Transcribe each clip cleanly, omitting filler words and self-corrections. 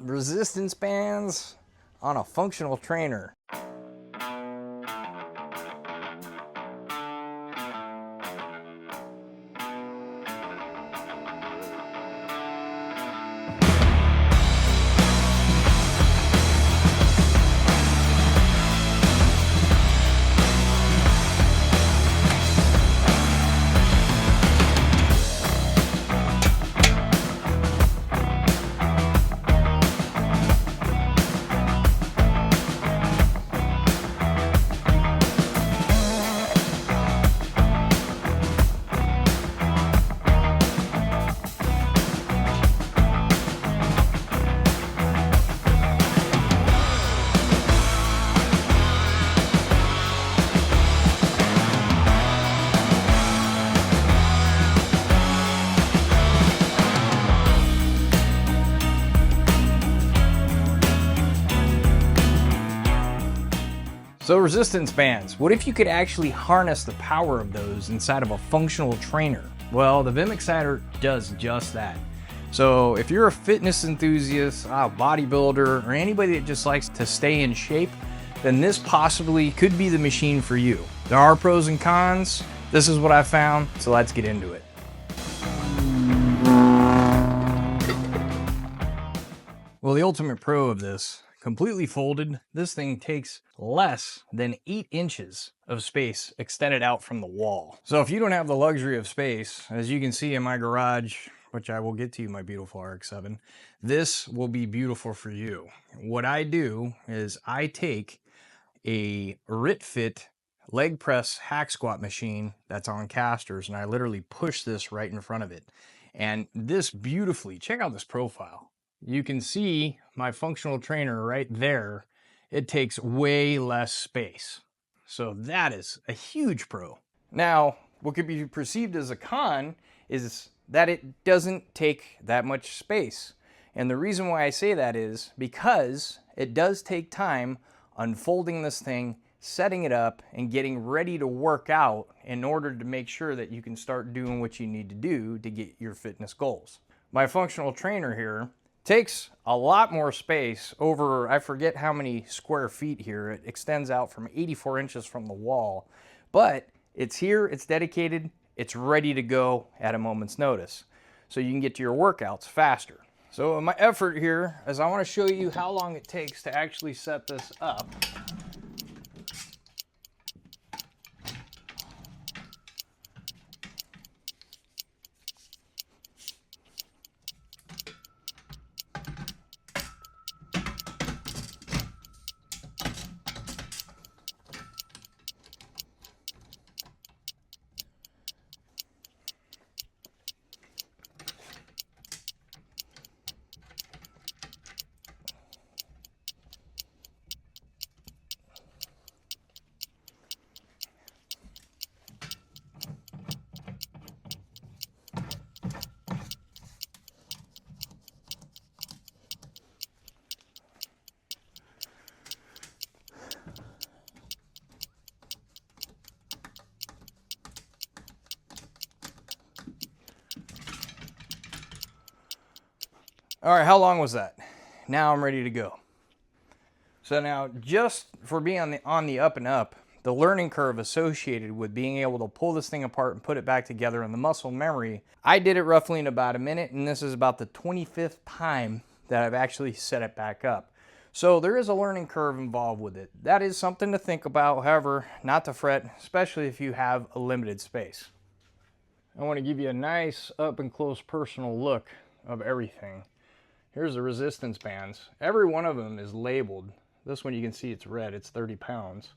resistance bands on a functional trainer. So resistance bands, what if you could actually harness the power of those inside of a functional trainer? Well, the Vimexciter does just that. So if you're a fitness enthusiast, a bodybuilder, or anybody that just likes to stay in shape, then this possibly could be the machine for you. There are pros and cons. This is what I found, so let's get into it. Well, the ultimate pro of this, completely folded, this thing takes less than 8 inches of space extended out from the wall. So if you don't have the luxury of space, as you can see in my garage, which I will get to you, my beautiful RX-7, this will be beautiful for you. What I do is I take a RitFit leg press hack squat machine that's on casters, and I literally push this right in front of it. And this beautifully, check out this profile. You can see my functional trainer right there. It takes way less space. So that is a huge pro. Now, what could be perceived as a con is that it doesn't take that much space. And the reason why I say that is because it does take time unfolding this thing, setting it up, and getting ready to work out in order to make sure that you can start doing what you need to do to get your fitness goals. My functional trainer here takes a lot more space over, I forget how many square feet here. It extends out from 84 inches from the wall, but it's here, it's dedicated, it's ready to go at a moment's notice. So you can get to your workouts faster. So my effort here is I want to show you how long it takes to actually set this up. All right, how long was that? Now I'm ready to go. So now, just for being on the up and up, the learning curve associated with being able to pull this thing apart and put it back together and the muscle memory, I did it roughly in about a minute, and this is about the 25th time that I've actually set it back up. So there is a learning curve involved with it. That is something to think about, however, not to fret, especially if you have a limited space. I want to give you a nice up and close personal look of everything. Here's the resistance bands. Every one of them is labeled. This one you can see it's red, it's 30 pounds.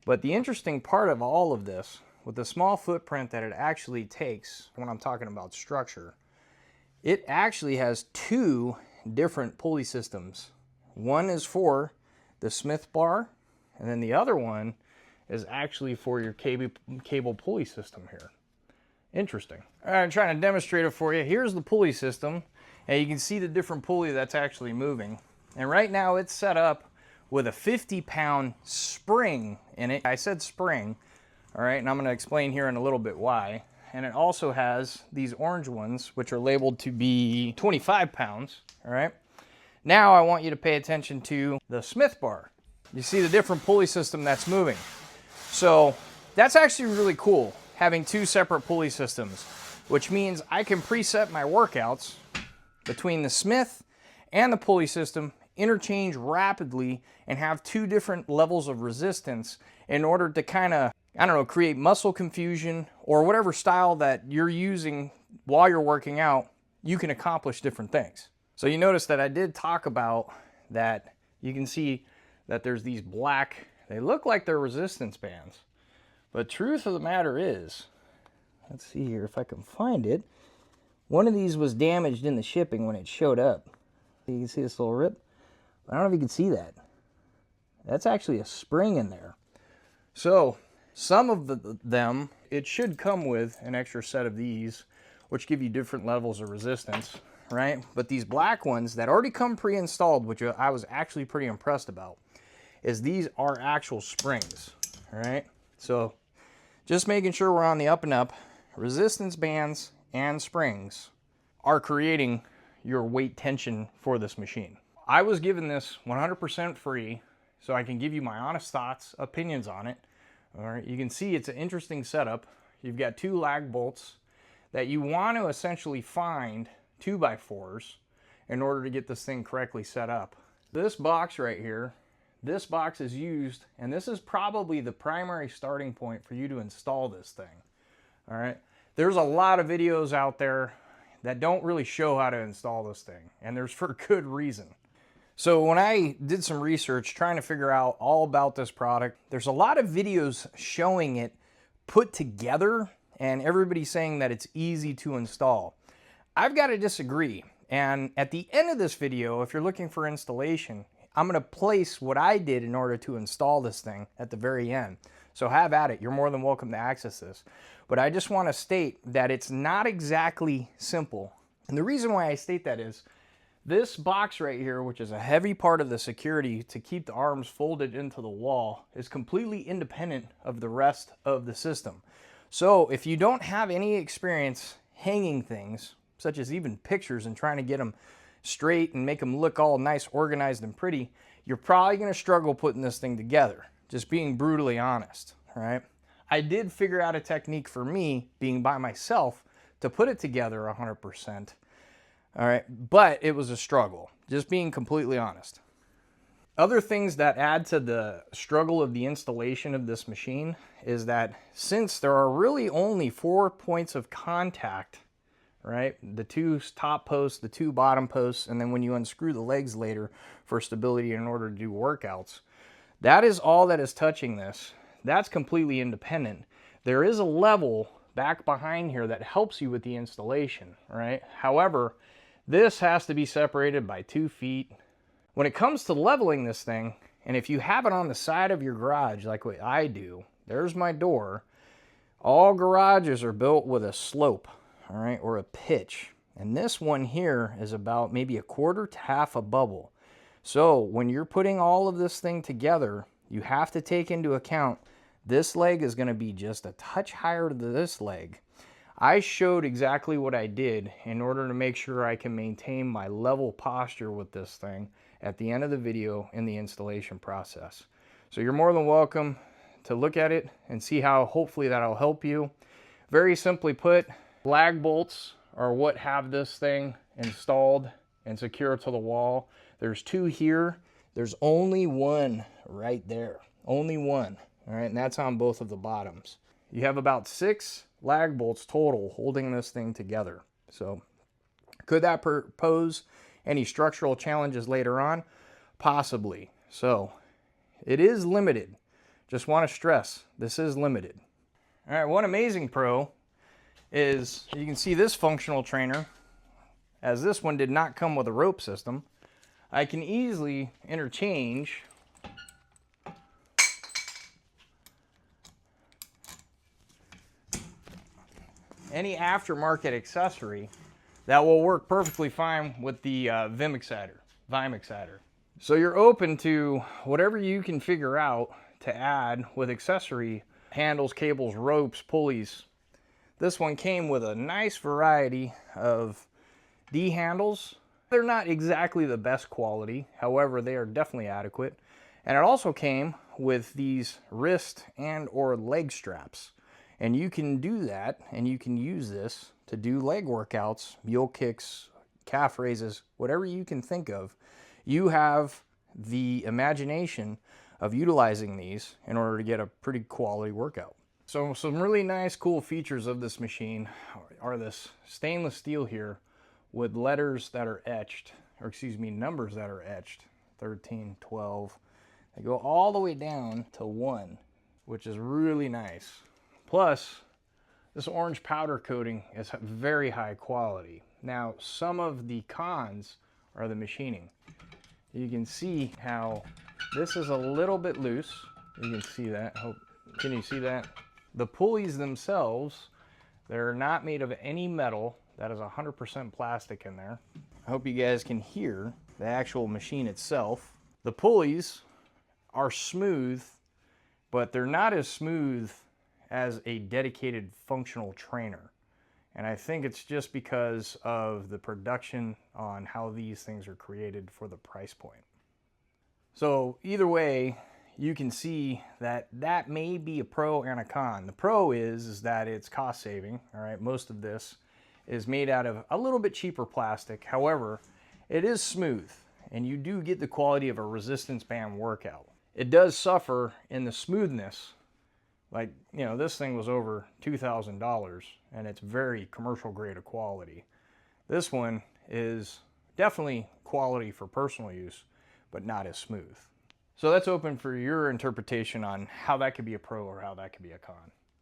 But the interesting part of all of this, with the small footprint that it actually takes when I'm talking about structure, it actually has 2 different pulley systems. One is for the Smith bar, and then the other one is actually for your cable pulley system here. Interesting. All right, I'm trying to demonstrate it for you. Here's the pulley system. And you can see the different pulley that's actually moving. And right now it's set up with a 50-pound spring in it. I said spring, all right, and I'm gonna explain here in a little bit why. And it also has these orange ones, which are labeled to be 25 pounds, all right? Now I want you to pay attention to the Smith bar. You see the different pulley system that's moving. So that's actually really cool, having two separate pulley systems, which means I can preset my workouts between the Smith and the pulley system, interchange rapidly, and have two different levels of resistance in order to kind of, I don't know, create muscle confusion or whatever style that you're using while you're working out. You can accomplish different things. So you notice that I did talk about that. You can see that there's these black, they look like they're resistance bands, but truth of the matter is, let's see here if I can find it. One of these was damaged in the shipping when it showed up. You can see this little rip. I don't know if you can see that. That's actually a spring in there. So some of them, it should come with an extra set of these, which give you different levels of resistance, right? But these black ones that already come pre-installed, which I was actually pretty impressed about, is these are actual springs, all right? So just making sure we're on the up and up. Resistance bands and springs are creating your weight tension for this machine. I was given this 100% free, so I can give you my honest thoughts, opinions on it. All right, you can see it's an interesting setup. You've got two lag bolts that you want to essentially find 2x4s in order to get this thing correctly set up. This box right here, this box is used, and this is probably the primary starting point for you to install this thing. All right, there's a lot of videos out there that don't really show how to install this thing, and there's for good reason. So when I did some research trying to figure out all about this product, there's a lot of videos showing it put together, and everybody's saying that it's easy to install. I've got to disagree, and at the end of this video, if you're looking for installation, I'm going to place what I did in order to install this thing at the very end. So have at it. You're more than welcome to access this. But I just want to state that it's not exactly simple. And the reason why I state that is this box right here, which is a heavy part of the security to keep the arms folded into the wall, is completely independent of the rest of the system. So if you don't have any experience hanging things, such as even pictures and trying to get them straight and make them look all nice, organized, and pretty, you're probably going to struggle putting this thing together, just being brutally honest, right? I did figure out a technique for me, being by myself, to put it together 100%, all right? But it was a struggle, just being completely honest. Other things that add to the struggle of the installation of this machine is that since there are really only 4 points of contact, right? The two top posts, the two bottom posts, and then when you unscrew the legs later for stability in order to do workouts, that is all that is touching this. That's completely independent. There is a level back behind here that helps you with the installation, right? However, this has to be separated by 2 feet. When it comes to leveling this thing, and if you have it on the side of your garage like what I do, there's my door. All garages are built with a slope, all right, or a pitch. And this one here is about maybe 1/4 to half a bubble. So when you're putting all of this thing together, you have to take into account this leg is going to be just a touch higher than this leg. I showed exactly what I did in order to make sure I can maintain my level posture with this thing at the end of the video in the installation process. So you're more than welcome to look at it and see how hopefully that'll help you. Very simply put, lag bolts are what have this thing installed and secure to the wall. There's 2 here. There's only 1 right there. Only 1. All right, and that's on both of the bottoms. You have about 6 lag bolts total holding this thing together. So could that pose any structural challenges later on? Possibly. So it is limited. Just want to stress, this is limited. All right, one amazing pro is you can see this functional trainer, as this one did not come with a rope system. I can easily interchange any aftermarket accessory that will work perfectly fine with the VIMEXciter. So you're open to whatever you can figure out to add with accessory handles, cables, ropes, pulleys. This one came with a nice variety of D handles They're not exactly the best quality, however, they are definitely adequate. And it also came with these wrist and or leg straps. And you can do that, and you can use this to do leg workouts, mule kicks, calf raises, whatever you can think of. You have the imagination of utilizing these in order to get a pretty quality workout. So some really nice, cool features of this machine are this stainless steel here with letters that are etched, or excuse me, numbers that are etched, 13, 12. They go all the way down to 1, which is really nice. Plus, this orange powder coating is very high quality. Now, some of the cons are the machining. You can see how this is a little bit loose. You can see that. Can you see that? The pulleys themselves, they're not made of any metal. That is 100% plastic in there. I hope you guys can hear the actual machine itself. The pulleys are smooth, but they're not as smooth as a dedicated functional trainer. And I think it's just because of the production on how these things are created for the price point. So either way, you can see that that may be a pro and a con. The pro is that it's cost saving. All right, most of this is made out of a little bit cheaper plastic. However, it is smooth, and you do get the quality of a resistance band workout. It does suffer in the smoothness. Like, you know, this thing was over $2,000, and it's very commercial grade of quality. This one is definitely quality for personal use, but not as smooth. So that's open for your interpretation on how that could be a pro or how that could be a con.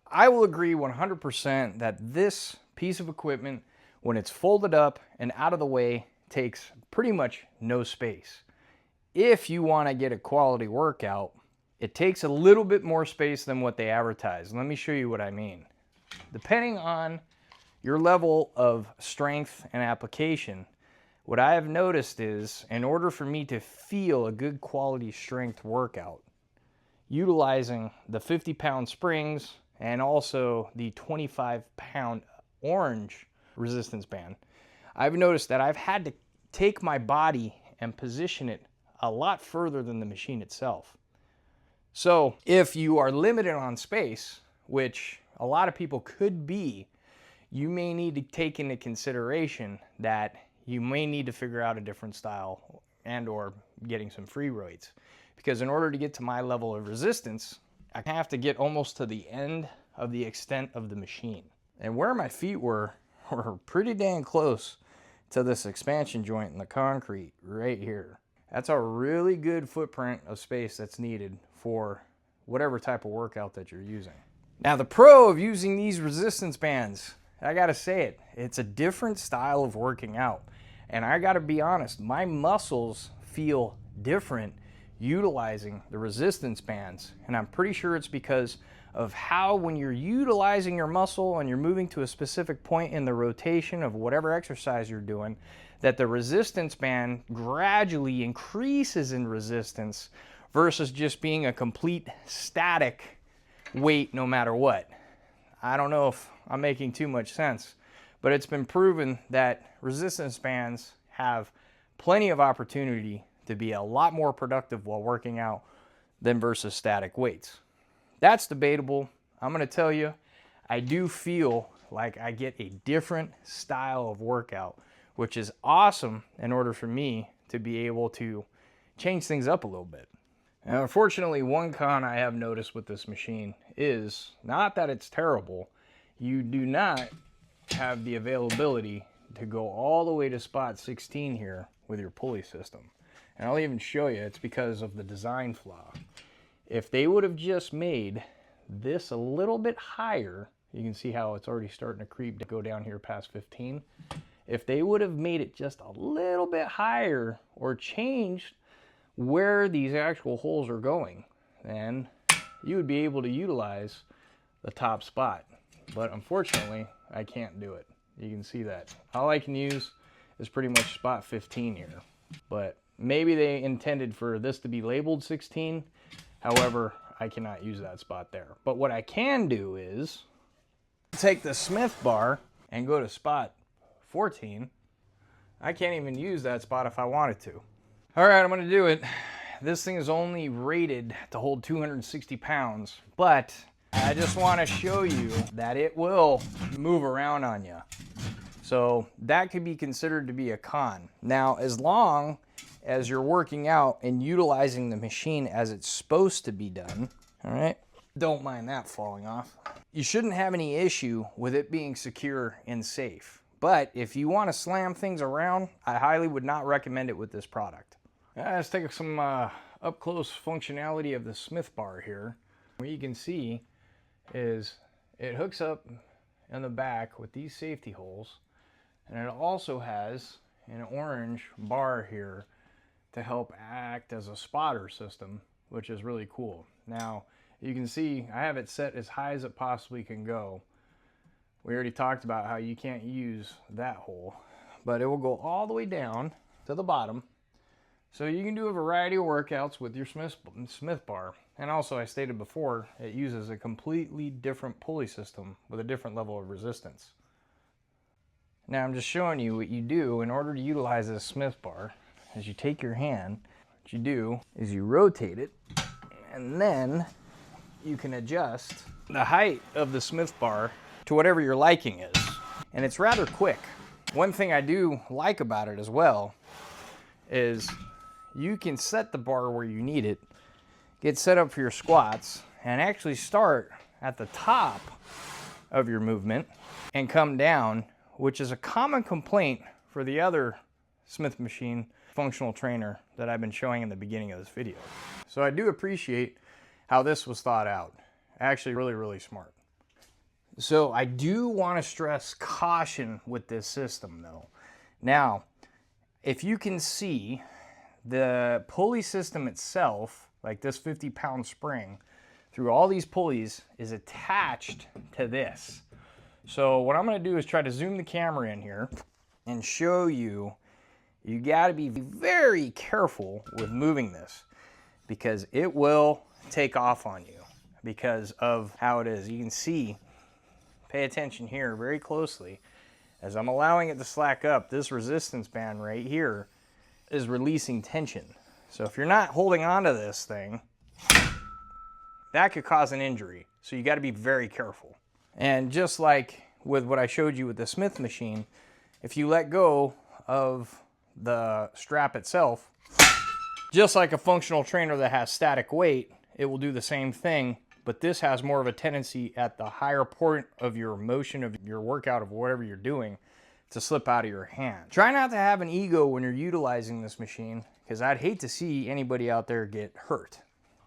I will agree 100% that this piece of equipment, when it's folded up and out of the way, takes pretty much no space. If you want to get a quality workout, it takes a little bit more space than what they advertise. Let me show you what I mean. Depending on your level of strength and application, what I have noticed is, in order for me to feel a good quality strength workout, utilizing the 50-pound springs and also the 25-pound orange resistance band, I've noticed that I've had to take my body and position it a lot further than the machine itself. So if you are limited on space, which a lot of people could be, you may need to take into consideration that you may need to figure out a different style and or getting some free weights. Because in order to get to my level of resistance, I have to get almost to the end of the extent of the machine. And where my feet were pretty dang close to this expansion joint in the concrete right here. That's a really good footprint of space that's needed for whatever type of workout that you're using. Now, the pro of using these resistance bands, I gotta say it, it's a different style of working out. And I gotta be honest, my muscles feel different utilizing the resistance bands. And I'm pretty sure it's because of how, when you're utilizing your muscle and you're moving to a specific point in the rotation of whatever exercise you're doing, that the resistance band gradually increases in resistance versus just being a complete static weight no matter what. I don't know if I'm making too much sense, but it's been proven that resistance bands have plenty of opportunity to be a lot more productive while working out than versus static weights. That's debatable. I'm going to tell you, I do feel like I get a different style of workout, which is awesome in order for me to be able to change things up a little bit. Now, unfortunately, one con I have noticed with this machine is not that it's terrible. You do not have the availability to go all the way to spot 16 here with your pulley system. And I'll even show you, it's because of the design flaw. If they would have just made this a little bit higher, you can see how it's already starting to creep to go down here past 15. If they would have made it just a little bit higher or changed where these actual holes are going, then you would be able to utilize the top spot. But unfortunately, I can't do it. You can see that. All I can use is pretty much spot 15 here. But maybe they intended for this to be labeled 16. However, I cannot use that spot there. But what I can do is take the Smith bar and go to spot 14. I can't even use that spot if I wanted to. All right, I'm gonna do it. This thing is only rated to hold 260 pounds, but I just wanna show you that it will move around on you. So that could be considered to be a con. Now, as long as you're working out and utilizing the machine as it's supposed to be done, all right, don't mind that falling off. You shouldn't have any issue with it being secure and safe. But if you want to slam things around, I highly would not recommend it with this product. Let's take some up-close functionality of the Smith bar here. What you can see is it hooks up in the back with these safety holes, and it also has an orange bar here to help act as a spotter system, which is really cool. Now, you can see I have it set as high as it possibly can go. We already talked about how you can't use that hole, but it will go all the way down to the bottom. So you can do a variety of workouts with your Smith bar. And also, I stated before, it uses a completely different pulley system with a different level of resistance. Now I'm just showing you what you do in order to utilize this Smith bar. Is you take your hand, what you do is you rotate it, and then you can adjust the height of the Smith bar to whatever your liking is. And it's rather quick. One thing I do like about it as well is you can set the bar where you need it, get set up for your squats, and actually start at the top of your movement and come down, which is a common complaint for the other Smith machine functional trainer that I've been showing in the beginning of this video. So I do appreciate how this was thought out. Actually really, really smart. So I do want to stress caution with this system though. Now, if you can see, the pulley system itself, like this 50-pound spring, through all these pulleys is attached to this. So what I'm going to do is try to zoom the camera in here and show you, you got to be very careful with moving this because it will take off on you because of how it is. You can see, pay attention here very closely. As I'm allowing it to slack up, this resistance band right here is releasing tension. So if you're not holding on to this thing, that could cause an injury. So you got to be very careful. And just like with what I showed you with the Smith machine, if you let go of the strap itself, just like a functional trainer that has static weight, it will do the same thing, but this has more of a tendency at the higher point of your motion of your workout of whatever you're doing to slip out of your hand. Try not to have an ego when you're utilizing this machine, because I'd hate to see anybody out there get hurt.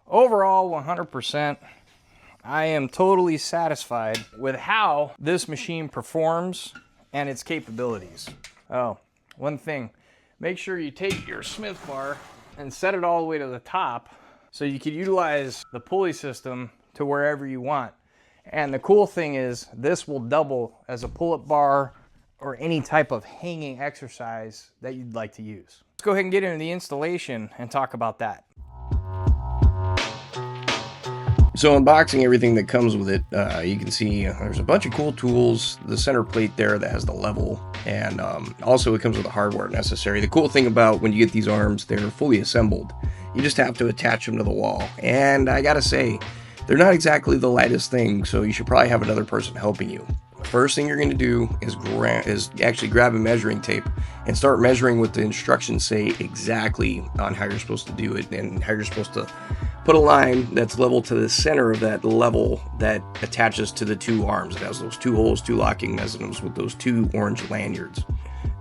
Overall, 100%, I am totally satisfied with how this machine performs and its capabilities. Oh, one thing, make sure you take your Smith bar and set it all the way to the top so you can utilize the pulley system to wherever you want. And the cool thing is this will double as a pull-up bar or any type of hanging exercise that you'd like to use. Let's go ahead and get into the installation and talk about that. So unboxing everything that comes with it, you can see there's a bunch of cool tools, the center plate there that has the level, and also it comes with the hardware necessary. The cool thing about when you get these arms, they're fully assembled. You just have to attach them to the wall. And I gotta say, they're not exactly the lightest thing, so you should probably have another person helping you. First thing you're going to do is actually grab a measuring tape and start measuring what the instructions say exactly on how you're supposed to do it and how you're supposed to put a line that's level to the center of that level that attaches to the two arms. It has those two holes, two locking mechanisms with those two orange lanyards.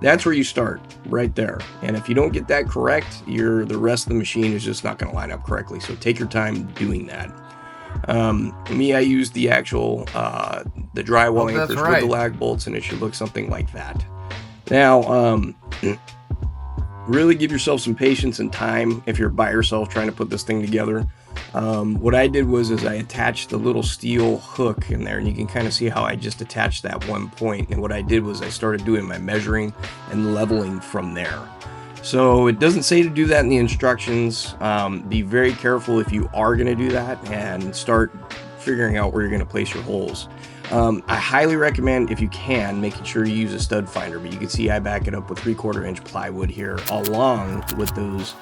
That's where you start, right there. And if you don't get that correct, the rest of the machine is just not going to line up correctly. So take your time doing that. I use the actual the drywall anchors with the lag bolts, and it should look something like that. Now, really give yourself some patience and time if you're by yourself trying to put this thing together. What I did was I attached the little steel hook in there, and you can kind of see how I just attached that one point. And what I did was I started doing my measuring and leveling from there. So it doesn't say to do that in the instructions. Be very careful if you are going to do that and start figuring out where you're going to place your holes. I highly recommend, if you can, making sure you use a stud finder, but you can see I back it up with 3/4 inch plywood here along with those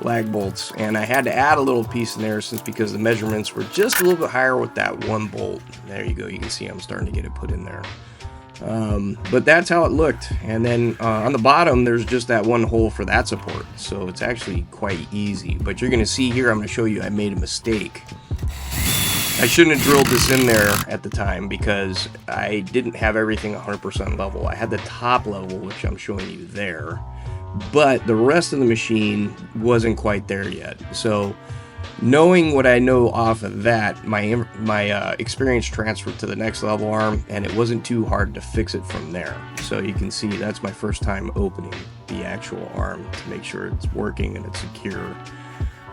lag bolts, and I had to add a little piece in there because the measurements were just a little bit higher with that one bolt. There you go, you can see I'm starting to get it put in there. But that's how it looked, and then on the bottom there's just that one hole for that support, so it's actually quite easy. But you're gonna see here, I'm gonna show you I made a mistake. I shouldn't have drilled this in there at the time because I didn't have everything 100% level. I had the top level, which I'm showing you there, but the rest of the machine wasn't quite there yet. So knowing what I know off of that, my experience transferred to the next level arm, and it wasn't too hard to fix it from there. So you can see that's my first time opening the actual arm to make sure it's working and it's secure.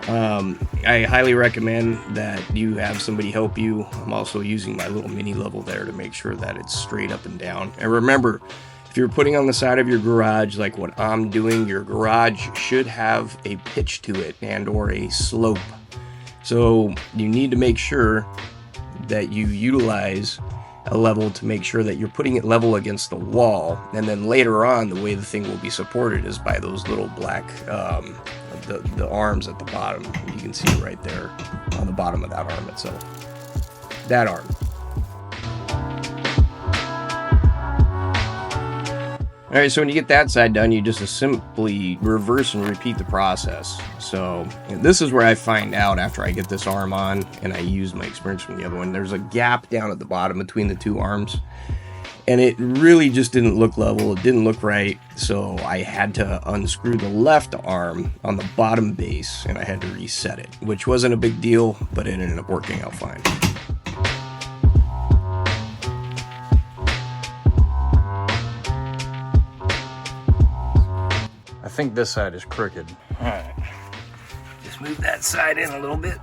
I highly recommend that you have somebody help you. I'm also using my little mini level there to make sure that it's straight up and down. And remember, if you're putting on the side of your garage like what I'm doing, your garage should have a pitch to it and or a slope. So you need to make sure that you utilize a level to make sure that you're putting it level against the wall, and then later on the way the thing will be supported is by those little black the arms at the bottom. You can see right there on the bottom of that arm itself, that arm. All right, so when you get that side done, you just simply reverse and repeat the process. So this is where I find out after I get this arm on and I use my experience from the other one, there's a gap down at the bottom between the two arms. And it really just didn't look level. It didn't look right. So I had to unscrew the left arm on the bottom base and I had to reset it, which wasn't a big deal, but it ended up working out fine. I think this side is crooked. All right, just move that side in a little bit.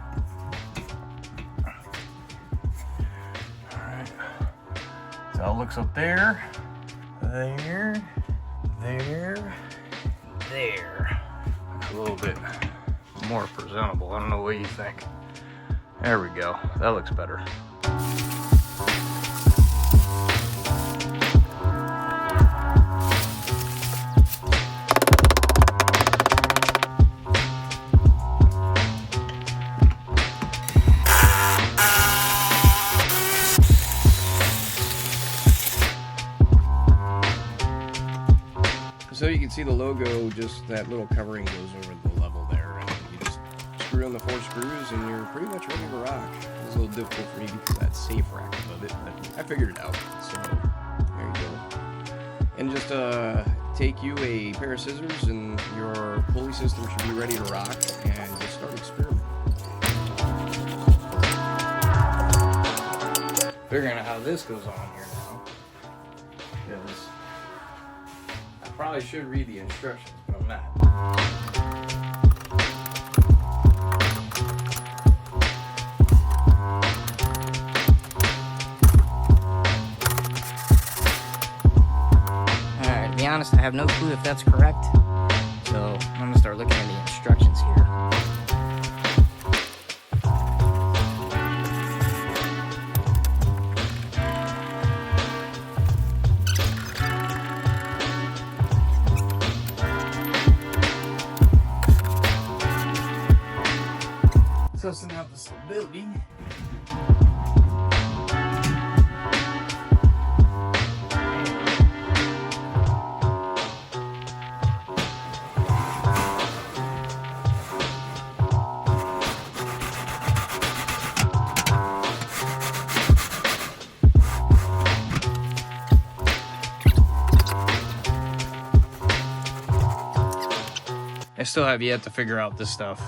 All right, so it looks up there, there, there, there. A little bit more presentable. I don't know what you think. There we go. That looks better. So you can see the logo, just that little covering goes over the level there, and you just screw on the 4 screws and you're pretty much ready to rock. It was a little difficult for me because that safe rack above it, but I figured it out. So there you go. And just take you a pair of scissors and your pulley system should be ready to rock, and just start experimenting. Figuring out how this goes on here now. Because I probably should read the instructions, but I'm not. Alright, to be honest, I have no clue if that's correct. So I'm gonna start looking at the instructions here. Sussing out the stability. I still have yet to figure out this stuff.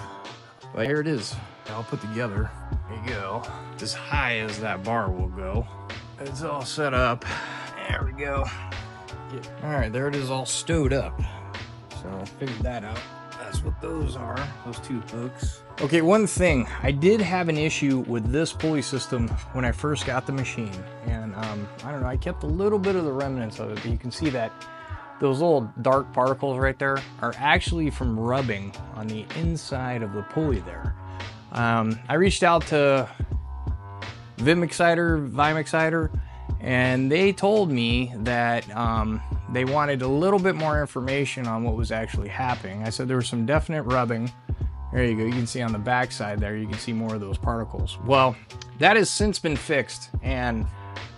But here it is. All put together. There you go. As high as that bar will go. It's all set up. There we go. All right, there it is, all stowed up. So I figured that out. That's what those are, those 2 hooks. Okay, one thing. I did have an issue with this pulley system when I first got the machine. And I don't know, I kept a little bit of the remnants of it, but you can see that those little dark particles right there are actually from rubbing on the inside of the pulley there. I reached out to VIMEX Cider, and they told me that they wanted a little bit more information on what was actually happening. I said there was some definite rubbing. There you go. You can see on the back side there, you can see more of those particles. Well, that has since been fixed, and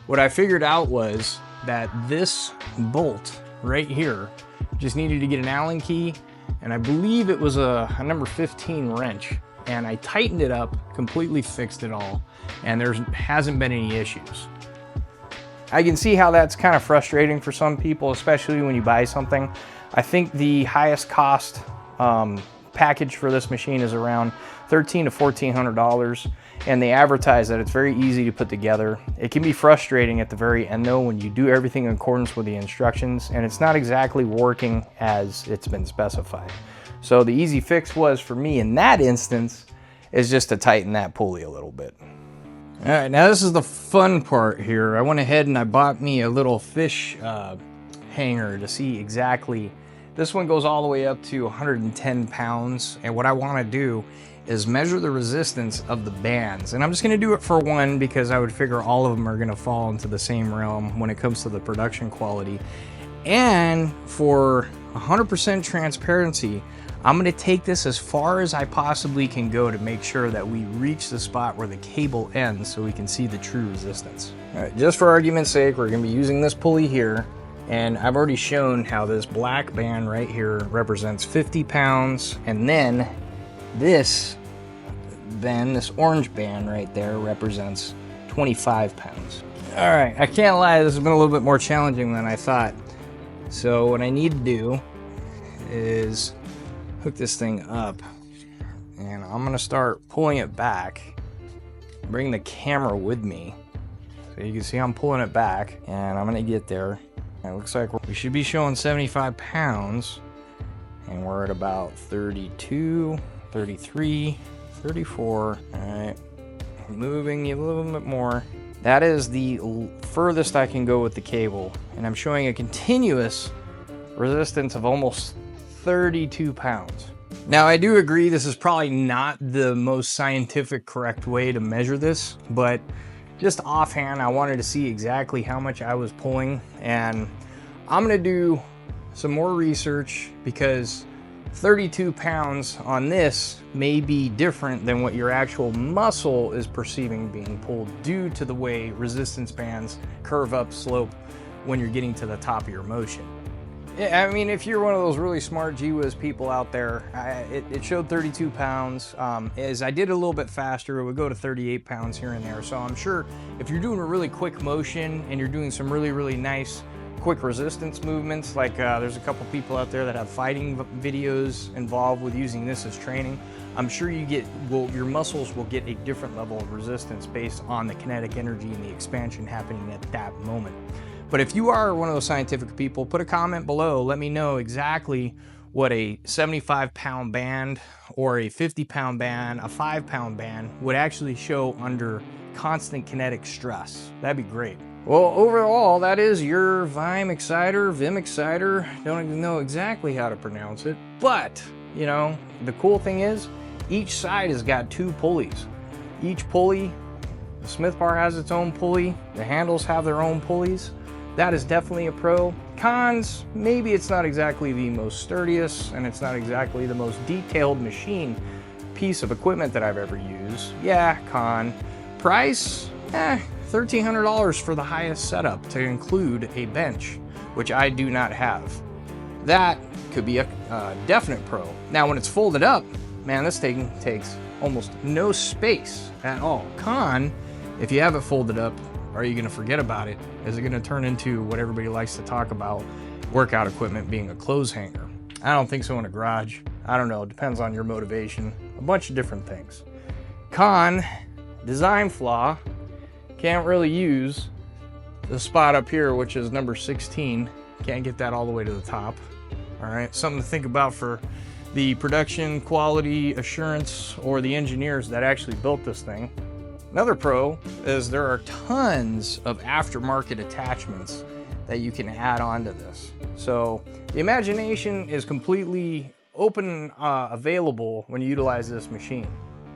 what I figured out was that this bolt right here just needed to get an Allen key, and I believe it was a number 15 wrench, and I tightened it up, completely fixed it all, and there hasn't been any issues. I can see how that's kind of frustrating for some people, especially when you buy something. I think the highest cost package for this machine is around $1,300 to $1,400, and they advertise that it's very easy to put together. It can be frustrating at the very end though when you do everything in accordance with the instructions and it's not exactly working as it's been specified. So the easy fix was for me in that instance is just to tighten that pulley a little bit. All right, now this is the fun part here. I went ahead and I bought me a little fish hanger to see exactly. This one goes all the way up to 110 pounds, and what I want to do is measure the resistance of the bands. And I'm just going to do it for one because I would figure all of them are going to fall into the same realm when it comes to the production quality. And for 100% transparency, I'm going to take this as far as I possibly can go to make sure that we reach the spot where the cable ends so we can see the true resistance. All right, just for argument's sake, we're going to be using this pulley here. And I've already shown how this black band right here represents 50 pounds. And then this orange band right there represents 25 pounds. All right, I can't lie, this has been a little bit more challenging than I thought. So what I need to do is hook this thing up, and I'm gonna start pulling it back, bring the camera with me. So you can see I'm pulling it back, and I'm gonna get there. It looks like we should be showing 75 pounds, and we're at about 32, 33, 34. All right, moving a little bit more. That is the furthest I can go with the cable, and I'm showing a continuous resistance of almost 32 pounds. Now, I do agree this is probably not the most scientific correct way to measure this, but just offhand, I wanted to see exactly how much I was pulling, and I'm gonna do some more research because 32 pounds on this may be different than what your actual muscle is perceiving being pulled due to the way resistance bands curve up slope when you're getting to the top of your motion. I mean, if you're one of those really smart gee-whiz people out there, it showed 32 pounds. As I did it a little bit faster, it would go to 38 pounds here and there. So I'm sure if you're doing a really quick motion and you're doing some really, really nice quick resistance movements, like there's a couple people out there that have fighting videos involved with using this as training, I'm sure your muscles will get a different level of resistance based on the kinetic energy and the expansion happening at that moment. But if you are one of those scientific people, put a comment below. Let me know exactly what a 75-pound band or a 50-pound band, a 5-pound band would actually show under constant kinetic stress. That'd be great. Well, overall, that is your Vimexciter. Don't even know exactly how to pronounce it. But, you know, the cool thing is, each side has got 2 pulleys. Each pulley, the Smith bar has its own pulley. The handles have their own pulleys. That is definitely a pro. Cons, maybe it's not exactly the most sturdiest and it's not exactly the most detailed machine piece of equipment that I've ever used. Yeah, con. Price, $1,300 for the highest setup to include a bench, which I do not have. That could be a definite pro. Now, when it's folded up, man, this thing takes almost no space at all. Con, if you have it folded up, are you going to forget about it? Is it going to turn into what everybody likes to talk about, workout equipment being a clothes hanger? I don't think so in a garage. I don't know. It depends on your motivation. A bunch of different things. Con, design flaw, can't really use the spot up here, which is number 16. Can't get that all the way to the top. All right, something to think about for the production quality assurance or the engineers that actually built this thing. Another pro is there are tons of aftermarket attachments that you can add on to this. So the imagination is completely open and available when you utilize this machine.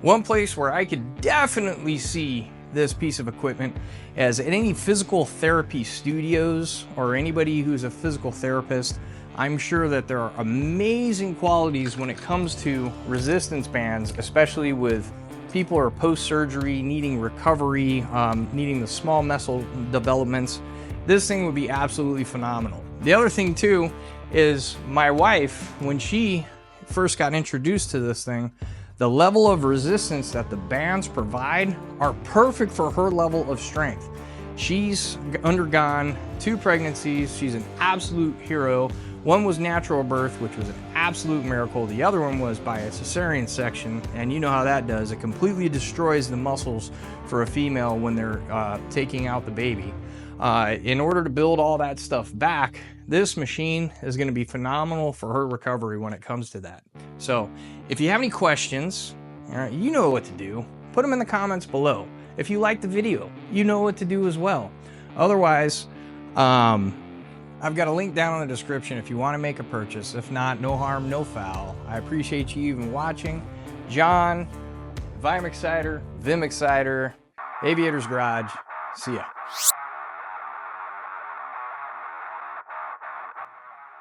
One place where I could definitely see this piece of equipment as at any physical therapy studios or anybody who's a physical therapist. I'm sure that there are amazing qualities when it comes to resistance bands, especially with people who are post-surgery, needing recovery, needing the small muscle developments. This thing would be absolutely phenomenal. The other thing too is my wife, when she first got introduced to this thing, the level of resistance that the bands provide are perfect for her level of strength. She's undergone 2 pregnancies. She's an absolute hero. One was natural birth, which was an absolute miracle. The other one was by a cesarean section, and you know how that does. It completely destroys the muscles for a female when they're taking out the baby. In order to build all that stuff back, this machine is going to be phenomenal for her recovery when it comes to that. So if you have any questions, you know what to do. Put them in the comments below. If you like the video, you know what to do as well. Otherwise, I've got a link down in the description if you want to make a purchase. If not, no harm, no foul. I appreciate you even watching. John, Vimexciter, Vimexciter, Aviator's Garage. See ya.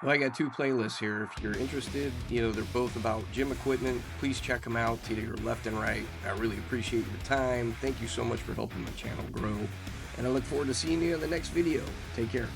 Well, I got 2 playlists here. If you're interested, they're both about gym equipment. Please check them out to your left and right. I really appreciate your time. Thank you so much for helping my channel grow. And I look forward to seeing you in the next video. Take care.